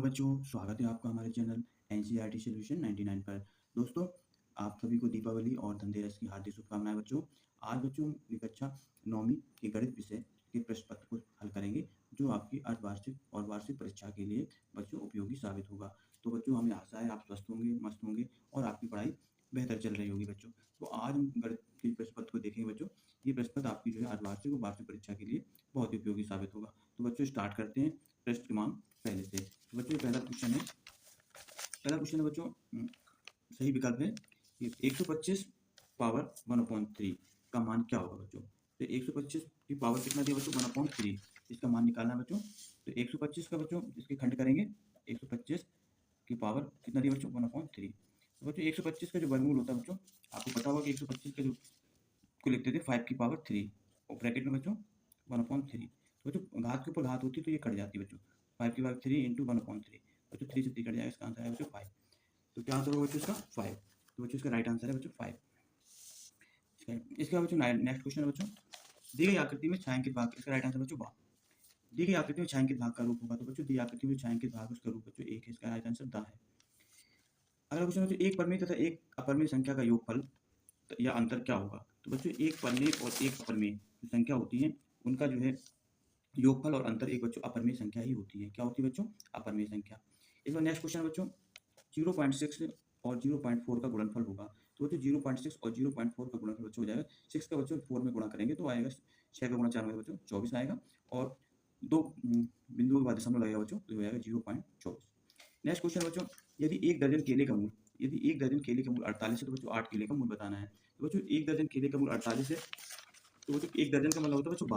नमस्कार बच्चों, स्वागत है आपका हमारे चैनल एनसीईआरटी सॉल्यूशन 99 पर। दोस्तों, आप सभी को दीपावली और धनतेरस की हार्दिक शुभकामनाएं बच्चों। आज बच्चों की कक्षा 9वीं के गणित विषय के प्रश्न पत्र को हल करेंगे, जो आपकी अर्धवार्षिक और वार्षिक परीक्षा के लिए बच्चों उपयोगी साबित होगा। तो बच्चों, हमें आशा है आप स्वस्थ होंगे, मस्त होंगे और आपकी पढ़ाई बेहतर चल रही होगी बच्चों। तो आज हम गणित के प्रश्न पत्र को देखेंगे बच्चों। ये प्रश्न पत्र आपकी जो है अर्धवार्षिक और वार्षिक परीक्षा के लिए बहुत ही उपयोगी साबित होगा। तो बच्चों, स्टार्ट करते हैं प्रश्न क्रमांक पहले से। तो बच्चों, पहला क्वेश्चन है बच्चों, सही विकल्प है कि 125 पावर 1/3 का मान क्या होगा बच्चों। तो 125 की पावर कितना दिया बच्चों, 1/3, इसका मान निकालना है बच्चों। तो 125 का बच्चों इसके खंड करेंगे। 125 की पावर कितना दिया बच्चों, 1/3। तो बच्चों 125 का जो वर्गमूल होता है बच्चों, आपको पता होगा कि 125 के जो को लिखते थे 5 की पावर 3 और ब्रैकेट में बच्चों 1/3। तो बच्चों घात के ऊपर घात होती है तो ये कट जाती है बच्चों। 5 की पावर 3 इंटू 1/3, बच्चों 3 से 3 कट जाएगा, इसका आंसर है बच्चों 5। तो क्या आंसर होगा बच्चों इसका 5। तो बच्चों इसका राइट आंसर है बच्चों 5। इसके बाद बच्चों नेक्स्ट क्वेश्चन है बच्चों, दी गई आकृति में छायांकित भाग, इसका राइट आंसर बच्चों भाग। दी गई आकृति में छायांकित भाग का रूप होगा। तो बच्चों दी आकृति में छायांकित भाग उसका रूप बच्चों 1 है, इसका राइट आंसर द है। अगला क्वेश्चन बच्चों, एक परिमेय तथा एक अपरिमेय संख्या का योगफल या अंतर क्या होगा। तो बच्चों एक परिमेय और एक अपरिमेय जो संख्या होती है उनका जो है योगफल और अंतर एक बच्चों अपरिमेय संख्या ही होती है। क्या होती है बच्चों, अपरिमेय संख्या। इस बार नेक्स्ट क्वेश्चन है बच्चों, 0.6 और 0.4 का गुणनफल होगा। तो बच्चों 0.6 और 0.4 का गुणनफल बच्चों हो जाएगा 6 का बच्चों 4 में गुणा करेंगे तो आएगा 6 का गुणा 4 में बच्चों 24 आएगा और दो बिंदुओं के बाद दशमलव लगेगा बच्चों तो हो जाएगा 0.24। नेक्स्ट क्वेश्चन बच्चों, यदि एक दर्जन केले का मूल 48 है तो बच्चों 8 केले का मूल बताना है। तो बच्चों एक दर्जन केले का मूल 48 है, तो बच्चों एक दर्जन का मतलब होता है बच्चों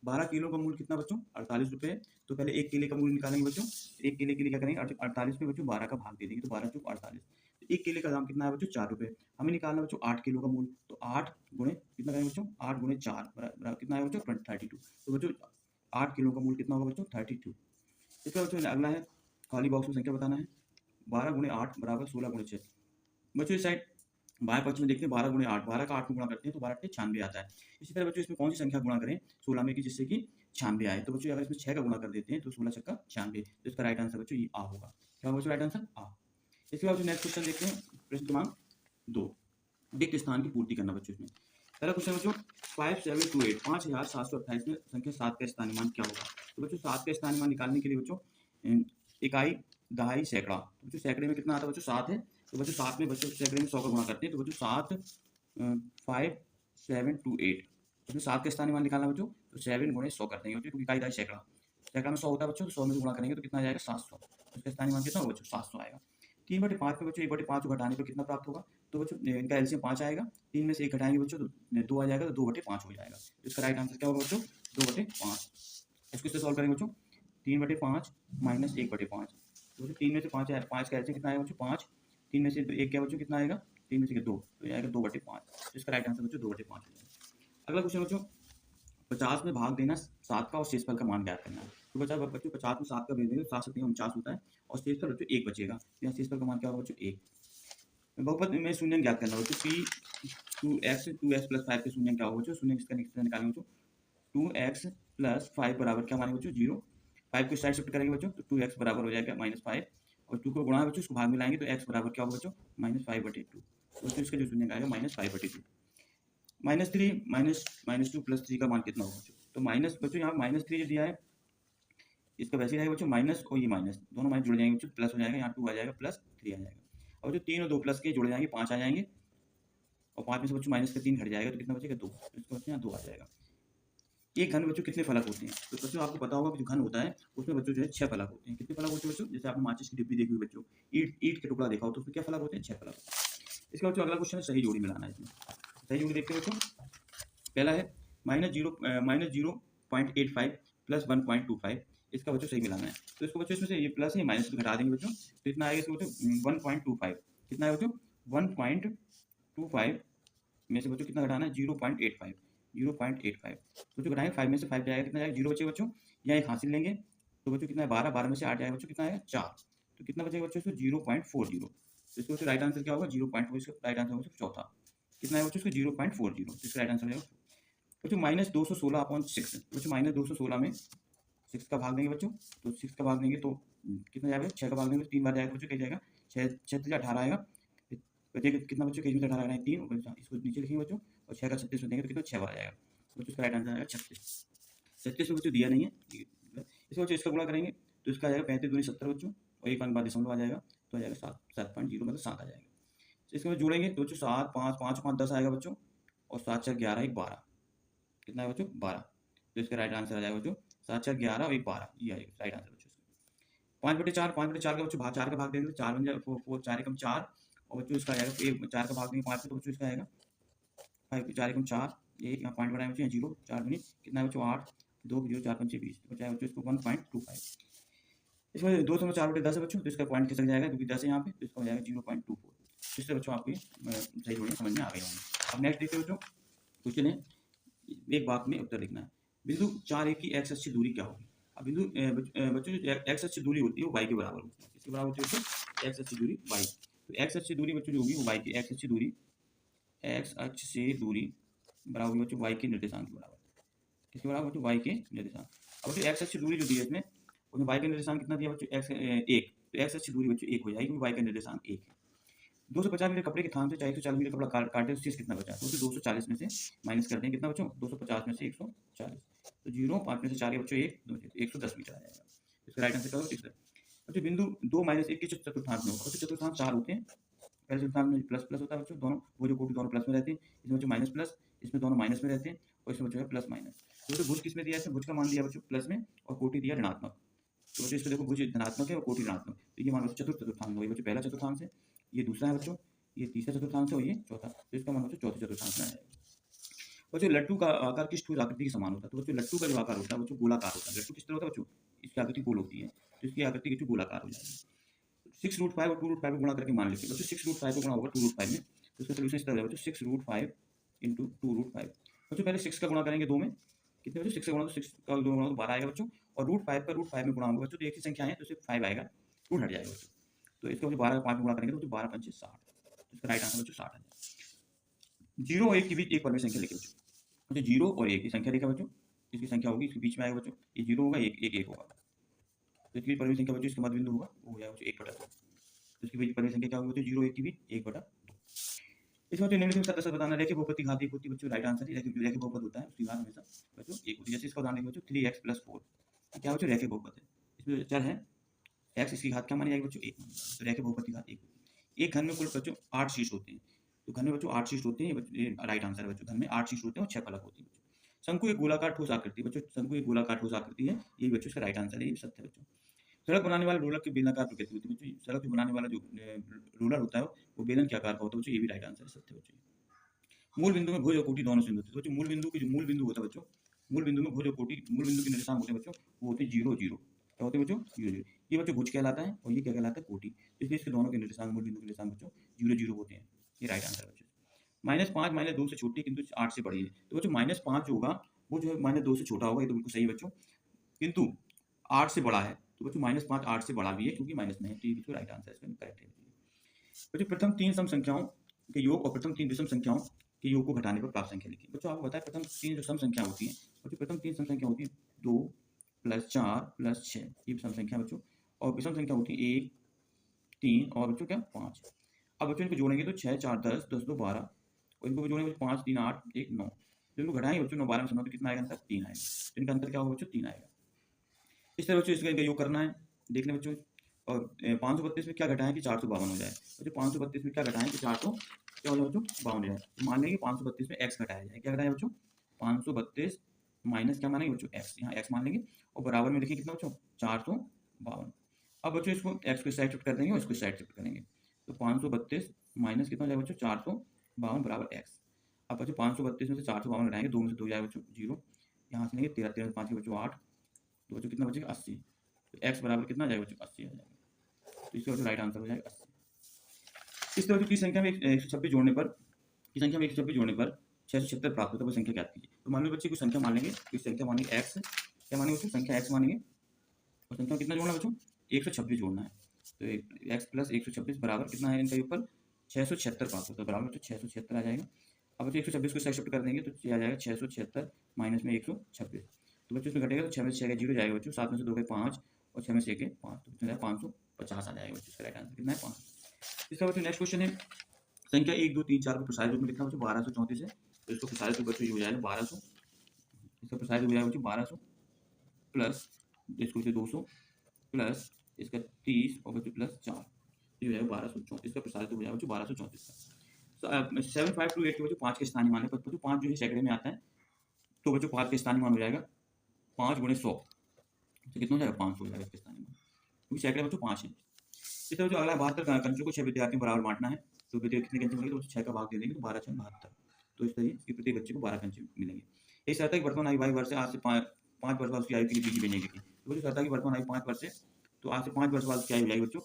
12 किलो का मूल कितना बच्चों 48 रुपये है। तो पहले एक केले का मूल निकालेंगे बच्चों। एक केले के लिए क्या करेंगे, 48 में बच्चों 12 का भाग दे देंगे तो 12 चौक 48। तो एक केले का दाम कितना है बच्चों 4 रुपये। हमें निकालना बच्चों 8 किलो का मूल, तो 8 गुणे कितना करेंगे बच्चों, 8 गुणे 4 बराबर कितना है बच्चों 32। तो बच्चों 8 किलो का मूल कितना होगा बच्चों 32। इसका बच्चों अगला है खाली बॉक्स में संख्या बताना है। 12 गुणे 8 बराबर 16 गुणे 6। बच्चों इस साइड बाएं पक्ष में देखते हैं 12 गुणे 8, 12 का 8 में गुणा करते हैं तो 12 8 96 आता है। इसी तरह बच्चों इसमें कौन सी संख्या गुणा करें 16 में की जिससे कि 96 आए। तो बच्चों अगर इसमें 6 का गुणा कर देते हैं तो 16 छक्का 96, तो इसका राइट आंसर बच्चों ये आ होगा। क्या होगा बच्चों राइट आंसर आ। इसके बाद नेक्स्ट क्वेश्चन देखते हैं, प्रश्न क्रमांक 2, रिक्त स्थान की पूर्ति करना बच्चों। इसमें पहला क्वेश्चन बच्चों 5728 5728 में संख्या 7 का स्थानीय मान क्या होगा। तो बच्चों 7 का स्थानीय मान निकालने के लिए बच्चों इकाई दहाई सैकड़ा, तो बच्चों सैकड़े में कितना आता है बच्चों 7 है। तो बच्चों 7 में बच्चों सैकड़े में 100 का गुणा करते हैं तो बच्चों 7 5728, तो 7 का स्थानीय मान निकालना बच्चों तो 7 गुणे 100 करते हैं क्योंकि इकाई दहाई सैकड़ा, सैकड़ा में 100 होता है बच्चों, तो 100 में से गुणा करेंगे तो कितना आ जाएगा 700। उसका स्थानीय मान कितना होगा बच्चों 700 आएगा। 3/5 में बच्चों 1/5 को घटाने पर कितना प्राप्त होगा। तो बच्चों इनका एलसीएम 5 आएगा, 3 में से 1 घटाएंगे बच्चों तो 2 आ जाएगा, तो 2/5 हो जाएगा। तो इसका राइट आंसर क्या होगा बच्चों 2/5। इसको इससे सॉल्व करेंगे बच्चों 3/5 माइनस 1/5, तो 3 में से 5 आएगा, 5 का एलसीएम कितना आएगा बच्चों 5, 3 में से 1 क्या बच्चों कितना आएगा, 3 में से 2 तो आएगा 2/5। तो इसका राइट आंसर बच्चों 2/5 हो जाएगा। अगला क्वेश्चन बच्चों 50 में भाग देना 7 का और शेषफल का मान ज्ञात करना है। तो बच्चों 50 में 7 का भेज देंगे तो 7 7 49 होता है और शेषफल बच्चों 1 बचेगा। यहाँ शेषफल का मान क्या होगा बच्चों 1। बहुपद में शून्य ज्ञात करना बच्चों p 2x प्लस 5 के शून्य क्या होगा बच्चों, शून्य किसका निकालेंगे बच्चों 2x प्लस 5 बराबर क्या मानेंगे बच्चों 0। 5 को साइड शिफ्ट करेंगे बच्चों तो 2x बराबर हो जाएगा -5 और 2 को गुणा है बच्चों इसको भाग में लाएंगे तो x बराबर क्या होगा बच्चों -5/2। तो इसका जो शून्य आएगा -5/2। -3 -2 प्लस 3 का मान कितना होगा बच्चों, तो माइनस बच्चों यहाँ -3 जो दिया है इसका वैसे ही रहेगा बच्चों माइनस और ये माइनस दोनों माइनस जुड़ जाएंगे बच्चों, प्लस हो जाएगा, यहाँ 2 आ जाएगा प्लस 3 आ जाएगा। और जो 3 और 2 प्लस के जुड़ जाएंगे 5 आ जाएंगे और 5 में से बच्चों माइनस का 3 घट जाएगा तो कितना बचेगा 2, तो इसका बच्चों यहाँ 2 आ जाएगा। एक घन में बच्चों कितने फलक होते हैं, तो बच्चों आपको पता होगा कि जो घन होता है उसमें बच्चों जो है 6 फलक होते हैं। कितने फलक होते हैं बच्चों, जैसे आपने माचिस की डिब्बी देखी हुई बच्चों, ईट के टुकड़ा देखा हो तो उसमें क्या फलक होते हैं 6 फलक होते हैं। इसका बच्चों अगला क्वेश्चन है सही जोड़ी मिलाना है। इसमें सही जोड़ी देखते हैं बच्चों, पहला है -0.85 प्लस 1.25, इसका बच्चों सही मिलाना है। तो इसको बच्चों इसमें से ये प्लस है माइनस घटा देंगे बच्चों तो इतना आएगा इसको बच्चों 1.25, कितना है बच्चों 1.25 में से बच्चों कितना घटाना है 0.85 तो जो घटाएंगे 5 में से 5 जाएगा कितना जाएगा 0 बचेगा बच्चों। यहाँ एक हासिल लेंगे तो बच्चों कितना है 12 में से 8 जाएगा बच्चों कितना आएगा 4, तो कितना बचेगा बच्चों इसको 0.40। तो इसको बच्चों राइट आंसर क्या होगा 0.4, इसका राइट आंसर होगा चौथा, कितना है बच्चों इसको 0.40, तो इसका राइट आंसर है बच्चों -216/6। बच्चों -216 में 6 का भाग देंगे बच्चों, तो 6 का भाग देंगे तो कितना जाएगा, 6 का भाग देंगे तो 3 बार जाएगा बच्चों, क्या जाएगा 6 6 3 18 आएगा। बचेगा कितना बच्चों, 18 आ रहा है 3, इसको नीचे लिखेंगे बच्चों, और 6 का 36 में देंगे तो कितना 6 बार आ जाएगा। बच्चों इसका राइट आंसर आएगा 36। 36 में बच्चों दिया नहीं है, इसको बच्चों इसका गुणा करेंगे तो इसका आ जाएगा 35 दूनी 70 बच्चों, और एक अंक बाद दशमलव आ जाएगा तो आ जाएगा 7.0 मतलब 7 आ जाएगा। तो इसके बाद जोड़ेंगे तो बच्चों 7 5 5 5 10 आएगा बच्चों, और 7 4 11 1 12, कितना है बच्चों 12। तो इसका राइट आंसर आ जाएगा बच्चों 7 4 11 और 1 12, ये आएगा राइट आंसर बच्चों। 5/4, 5/4 का बच्चों भाग 4 का भाग देंगे तो 4 बन जाएगा 4 4 एकम 4, और बच्चों इसका आएगा 4 का भाग देंगे 5 तो बच्चों इसका आएगा 5 4 एकम 4, एक यहाँ पॉइंट बनाए बच्चों 0 4 दूनी कितना है बच्चों 8 2 0 4 5 20, तो बचा है बच्चों इसको 1.25। इसमें 2 से 4/10 है बच्चों, तो इसका पॉइंट खिसक जाएगा क्योंकि 10 है यहाँ पे, तो इसका हो जाएगा 0.24। इससे बच्चों आपको सही जोड़ना समझ में आ गए होंगे। अब नेक्स्ट देखते बच्चों, क्वेश्चन है एक वाक्य में उत्तर लिखना है। बिंदु 4 की एक्स अक्ष दूरी क्या होगी। अब बिंदु बच्चों जो एक्स अक्ष दूरी होती है वो वाई के बराबर होती है, किसके बराबर होती है बच्चों, एक्स अक्ष दूरी वाई। तो एक्स अक्ष दूरी बच्चों जो होगी वो वाई की, एक्स अक्ष दूरी बराबर होगी बच्चों वाई के निर्देशांक के बराबर, किसके बराबर बच्चों वाई के निर्देशांक। अब बच्चों एक्स अक्ष दूरी जो दी है इसमें, उसमें वाई का निर्देशांक कितना दिया बच्चों एक्स 1, तो एक्स अक्ष दूरी बच्चों 1 हो जाएगी, वाई का निर्देशांक 1 है। 250 मीटर कपड़े के थान से 140 मीटर कपड़ा काटे तो शेष कितना बचा, तो 240 में से माइनस कर दें कितना बच्चों 250 में से 140, तो 0 5 में से 4 बच्चों 1 110 मीटर आ जाएगा। इसका राइट आंसर क्या होगा 6। बच्चों बिंदु 2 - 1 के चतुर्थांश में होगा, बच्चों चतुर्थांश 4 होते हैं, पहले चतुर्थांश में प्लस प्लस होता है बच्चों, दोनों वो जो कोटि दोनों प्लस में रहते हैं, इसमें बच्चों माइनस प्लस, इसमें दोनों माइनस में रहते हैं, और इसमें बच्चों है प्लस माइनस। तो भुज किस में दिया है, भुज का मान दिया बच्चों प्लस में और कोटि दिया ऋणात्मक, तो बच्चों इसको देखो भुज धनात्मक है और कोटि ऋणात्मक, तो ये मान बच्चों चतुर्थांश वही बच्चों पहला चतुर्थांश है, ये दूसरा है बच्चों, ये तीसरा चतुर्थांश है और ये चौथा, तो इसका मान बच्चों चौथे चतुर्थांश में आएगा। बच्चों लड्डू का आकार किस ठोस आकृति के समान होता है, तो बच्चों लड्डू का जो आकार होता है बच्चों गोलाकार होता है। लड्डू किस तरह होता है बच्चों, इसकी आकृति गोल होती है, तो इसकी आकृति कितनी गोलाकार हो जाएगी। 6√5 और 2√5 को गुणा करके मान लीजिए बच्चों 6√5 को गुणा होगा 2√5 में, तो इसका सोल्यूशन इस तरह है बच्चों 6√5 इंटू 2√5। बच्चों पहले 6 का गुणा करेंगे 2 में, कितने बच्चों 6 का गुणा, तो 6 का 2 गुणा तो 12 आएगा बच्चों, और √5 का √5 में गुणा होगा बच्चों, तो एक ही संख्या है तो सिर्फ 5 आएगा, रूट हट जाएगा बच्चों, तो इसको 12 का 5 में गुणा करेंगे तो 12 5 60, तो इसका राइट आंसर बच्चों 60 है। 0 और 1 के बीच एक परमेय संख्या लिखे बच्चों, तो 0 और 1 की संख्या लिखा बच्चों, इसकी संख्या होगी इसके बीच में आएगा बच्चों, ये 0 होगा 1 होगा, तो इसकी परमेय संख्या बच्चों इसके मध्य बिंदु होगा वो हो जाएगा बच्चों 1/2, तो इसकी परमेय संख्या क्या होगी बच्चों 0 1 के बीच 1/2। इसमें जो निम्नलिखित सदस्य बताना, रेखीय बहुपद की घात 1 होती है बच्चों, राइट आंसर रेखीय बहुपद होता है उसकी घात हमेशा बच्चों 1 होती है। जैसे इसका उदाहरण देखिए बच्चों 3x + 4, क्या बच्चों रेखीय बहुपद है, इसमें चर है x, इसकी घात क्या मानी जाएगी बच्चों 1 मानी जाएगी, तो रेखीय बहुपद की घात 1 होती है। एक घन में कुल बच्चों 8 शीर्ष होते हैं, तो घन में बच्चों 8 शीर्ष होते हैं, ये राइट आंसर है बच्चों, घन में 8 शीर्ष होते हैं और 6 फलक होती है बच्चों। शंकु एक गोलाकार ठोस आकृति बच्चों, शंकु एक गोलाकार ठोस आकृति है, ये बच्चों इसका राइट आंसर है, ये सत्य है बच्चों। सड़क बनाने वाले रोलर की बेलनाकार प्रकृति होती है बच्चों, सड़क जो बनाने वाला जो रोलर होता है वो बेलन के आकार का होता है बच्चों, ये भी राइट आंसर है, सत्य बच्चों। मूल बिंदु में भुज और कोटि दोनों सिंध होते हैं बच्चों, मूल बिंदु की जो मूल बिंदु होता है बच्चों, मूल बिंदु में भुज और कोटि, मूल बिंदु के निर्देशांक होते हैं बच्चों, वो होते हैं 0 0, क्या होते हैं बच्चों 0 0, ये बच्चों भुज कहलाता है और ये क्या कहलाता है कोटि, इसलिए इसके दोनों के निर्देशांक मूल बिंदु के निर्देशांक बच्चों 0 0 होते हैं, ये राइट आंसर है बच्चों। -5 -2 से छोटी किंतु 8 से बड़ी है, तो बच्चों -5 जो होगा वो जो है -2 से छोटा होगा, ये तो बिल्कुल सही है बच्चों, किंतु 8 से बड़ा है, तो बच्चों -5 8 से बड़ा भी है क्योंकि माइनस में है, तो ये बिल्कुल राइट आंसर है, इसका करेक्ट है बच्चों। प्रथम 3 सम संख्याओं के योग और प्रथम 3 विषम संख्याओं के योग को घटाने पर प्राप्त संख्या लिखिए। बच्चों आपको बताया प्रथम 3 जो सम संख्या होती है बच्चों, प्रथम 3 सम संख्या होती है 2 + 4 + 6, ये सम संख्या बच्चों, और विषम संख्या होती है 1 3 और बच्चों क्या 5। अब बच्चों इनको जोड़ेंगे तो 6 4 10 10 2 12, और इनको भी जोड़ेंगे 5 3 8 1 9, तो इनको घटाएंगे बच्चों 9 12 में से 9 तो कितना आएगा अंतर 3 आएगा, तो इनका अंतर क्या होगा बच्चों 3 आएगा। इस तरह बच्चों इसका योग करना है, देख लें बच्चों। और 532 में क्या घटाएं कि 452 हो जाए बच्चों, 532 में क्या घटाएं कि 400 क्या हो जाए बच्चों 52 हो जाए, तो मान लेंगे 532 में x घटाया जाए, क्या घटाया बच्चों 532 माइनस क्या मानेंगे बच्चों x, यहाँ x मान लेंगे और बराबर में लिखिए कितना बच्चों 452। अब बच्चों इसको x को साइड शिफ्ट कर देंगे और इसको साइड शिफ्ट करेंगे, तो 532 माइनस कितना हो जाएगा बच्चों 452 बराबर x। अब बच्चों 532 में से 452 घटाएंगे, 2 में से 2 जाएगा बच्चों 0, यहाँ से लेंगे 13 13 5 के बच्चों 8, तो बच्चों कितना बचेगा 80, तो x बराबर कितना जाएगा बच्चों 80 आ जाएगा, तो इसका राइट आंसर हो जाएगा 80। इस तरह की संख्या में 126 जोड़ने पर, की संख्या में 126 जोड़ने पर 676 प्राप्त होता है, वो संख्या ज्ञात कीजिए। तो मान लो बच्चे कुछ संख्या मान लेंगे, कुछ संख्या मानेंगे x, क्या मानेंगे बच्चों संख्या x मानेंगे, और संख्या कितना जोड़ना है बच्चों 126 जोड़ना है, तो x + 126 बराबर कितना है इनका ऊपर 676 प्राप्त होता है, बराबर बच्चों 676 आ जाएगा। अब बच्चों 126 को साइड शिफ्ट कर देंगे तो आ जाएगा 676 माइनस में 126, तो बच्चों इसमें घटेगा तो 6 में से 6 का 0 जाएगा बच्चों, 7 में से 2 का 5 और 6 में से 1 है 5, तो कितना 550 आ जाएगा बच्चों। इसका राइट आंसर कितना है 5। इसका बच्चों नेक्स्ट क्वेश्चन है संख्या 1, 2, 3, 4 को प्रसारित रूप में लिखना बच्चों 1234 है। तो इसको प्रसारित रूप बच्चों ये हो जाएगा 1200। इसका प्रसारित रूप हो जाएगा बच्चों 1200 प्लस इसको 200 प्लस इसका 30 और बच्चों प्लस 4, ये हो जाएगा 1234। इसका प्रसारित रूप हो जाएगा बच्चों 1234 का। 7528 के बच्चों 5 के स्थानीय मान लें बच्चों। 5 जो है सैकड़े में आता है, तो बच्चों 5 के स्थानीय मान हो जाएगा 5 गुणे 100, तो कितना हो जाएगा 500 हो जाएगा इसके स्थानीय मान, क्योंकि सैकड़े में बच्चों 5 है। इस तरह जो अगला 72 कंचों को 6 विद्यार्थियों बराबर बांटना है, तो विद्यार्थी कितने कंचे मिलेंगे, तो 6 का भाग दे देंगे तो 12 6 72, तो इस तरीके से प्रत्येक बच्चे को 12 कंचे मिलेंगे। इस शर्त है कि वर्तमान आयु 22 वर्ष से आज से 5 वर्ष बाद उसकी आयु के लिए बीजी बनेगी थी। तो बच्चों शर्त है कि वर्तमान आयु 5 वर्ष से, तो आज से 5 वर्ष बाद क्या हो जाएगी बच्चों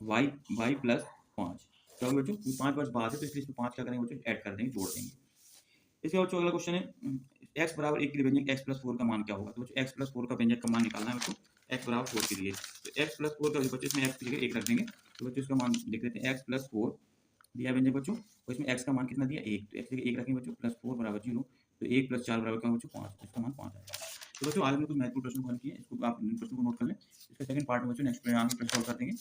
y प्लस 5, क्या होगा बच्चों 5 वर्ष बाद है, तो इसलिए इसमें 5 क्या करेंगे बच्चों ऐड कर देंगे, जोड़ देंगे। इसके बाद बच्चों अगला क्वेश्चन है x बराबर 1 के लिए व्यंजक x प्लस 4 का मान क्या होगा। तो बच्चों x प्लस 4 का व्यंजक का मान निकालना है बच्चों x बराबर 4 के लिए। तो x प्लस 4 का बच्चों इसमें x की जगह 1 रख देंगे, तो बच्चों इसका मान लिख देते हैं x प्लस 4 दिया व्यंजक बच्चों, और इसमें x का मान कितना दिया 1, तो x की जगह 1 रखेंगे बच्चों, प्लस 4 बराबर 0, तो 1 प्लस 4 बराबर क्या होगा बच्चों 5, इसका मान 5 आएगा। तो बच्चों आज हमने कुछ महत्वपूर्ण प्रश्न को हल किए, इसको आप इन प्रश्नों को नोट कर लें। इसका सेकंड पार्ट में बच्चों नेक्स्ट में आगे प्रश्न सॉल्व कर देंगे,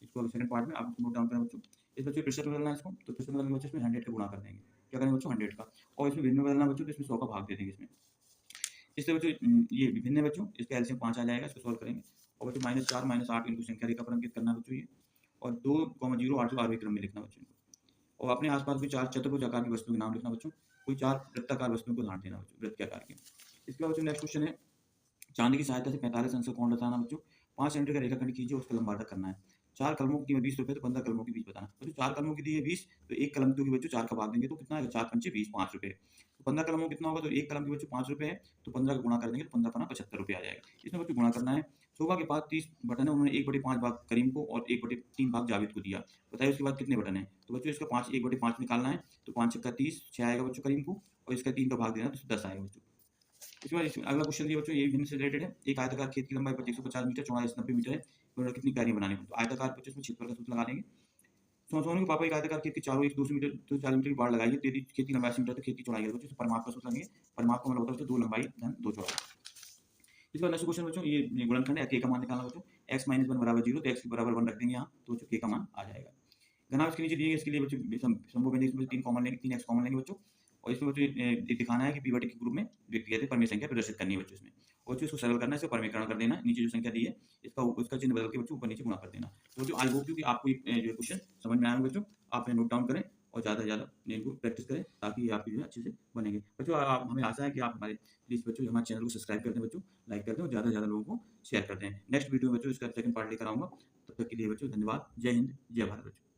इसको सेकंड पार्ट में आप नोट डाउन करें बच्चों। इस बच्चों प्रतिशत बदलना है इसको, तो प्रतिशत बदलने बच्चों इसमें 100 का गुणा कर देंगे, क्या करेंगे बच्चों 100 का, और इसमें भिन्न बदलना बच्चों तो इसमें 100 का भाग दे देंगे इसमें। इससे बच्चों ये विभिन्न है बच्चों, इसका एलसीएम 5 आ जाएगा, इसको सॉल्व करेंगे। और बच्चों -4 -8 इनको संख्या रेखा पर अंकित करना बच्चों ये, और 2, 0, 8 को आरोही क्रम में लिखना बच्चों, और अपने आसपास कोई 4 चतुर्भुज आकार की वस्तुओं के नाम लिखना बच्चों, कोई 4 वृत्ताकार वस्तुओं को उदाहरण देना बच्चों, वृत्त के आकार के। इसके बाद बच्चों नेक्स्ट क्वेश्चन है चांदी की सहायता से 45 अंश का कोण बताना बच्चों। 5 सेंटीमीटर का रेखाखंड कीजिए, उसका लंबाई करना है। 4 कलमों की कीमत 20 रुपए, तो 15 कलमों की बीच बताना। बच्चों 4 कलमों की दी है 20, तो 1 कलम की बच्चों 4 का भाग देंगे तो कितना आएगा 4 पंचे 20, 5 रुपए। तो 15 कलमों कितना होगा, तो 1 कलम की बच्चों 5 रुपए है, तो 15 का गुणा कर देंगे तो 15 पना 75 रुपए आ जाएगा। इसमें बच्चों गुणा करना है। शोभा के पास 30 बटन है, उन्होंने 1/5 भाग करीम को और 1/3 भाग जावेद को दिया। बताइए उसके बाद कितने बटन है। तो बच्चों इसका 5 1/5 निकालना है, तो 5 छक्का 30, 6 आएगा बच्चों करीम को, और इसका 3 का भाग देना तो 10 आएगा बच्चों। इसके बाद अगला क्वेश्चन दिया बच्चों, ये भिन्न से रिलेटेड है। एक आयताकार खेत की लंबाई 150 मीटर, चौड़ाई 90 मीटर है, तो कितनी क्यारियां बनानी है। तो आयताकार बच्चों इसमें क्षेत्रफल का सूत्र लगा लेंगे। सोनू के पापा एक आयताकार खेत के चारों 200 मीटर 240 मीटर की बाड़ लगाई है, तो यदि खेत की लंबाई 80 मीटर तो खेत की चौड़ाई है बच्चों, परिमाप का सूत्र लेंगे। परिमाप का मतलब होता है 2 लंबाई धन 2 चौड़ाई। इसके बाद नेक्स्ट क्वेश्चन बच्चों, ये गुणनखंड है, के का मान निकालना बच्चों। x - 1 बराबर 0, तो x के बराबर 1 रख देंगे यहाँ, तो बच्चों के का मान आ जाएगा। घनाभ इसके नीचे दिए, इसके लिए बच्चों संभव व्यंजक इसमें 3 कॉमन लेंगे, 3x कॉमन लेंगे बच्चों, और इसमें बच्चों दिखाना है कि पी के ग्रुप में व्यक्तिगत परिमेय संख्या प्रदर्शित करनी है बच्चों इसमें, और बच्चों इसको सरल करना है, इसको परिमेयकरण कर देना है। नीचे जो संख्या दी है इसका चिन्ह बदल के बच्चों ऊपर नीचे गुणा कर देना। तो बच्चों आई होप कि आपको ये जो क्वेश्चन समझ में आया होगा बच्चों, आप नोट डाउन करें और ज़्यादा से ज़्यादा इनको प्रैक्टिस करें, ताकि ये आपके जो है अच्छे से बनेंगे बच्चों। आप हमें आशा है कि आप हमारे प्लीज़ बच्चों हमारे चैनल को सब्सक्राइब कर दें बच्चों, लाइक कर दें और ज़्यादा से ज़्यादा लोगों को शेयर कर दें। नेक्स्ट वीडियो में बच्चों इसका सेकंड पार्ट लेकर आऊँगा, तब तक के लिए बच्चों धन्यवाद। जय हिंद, जय भारत बच्चों।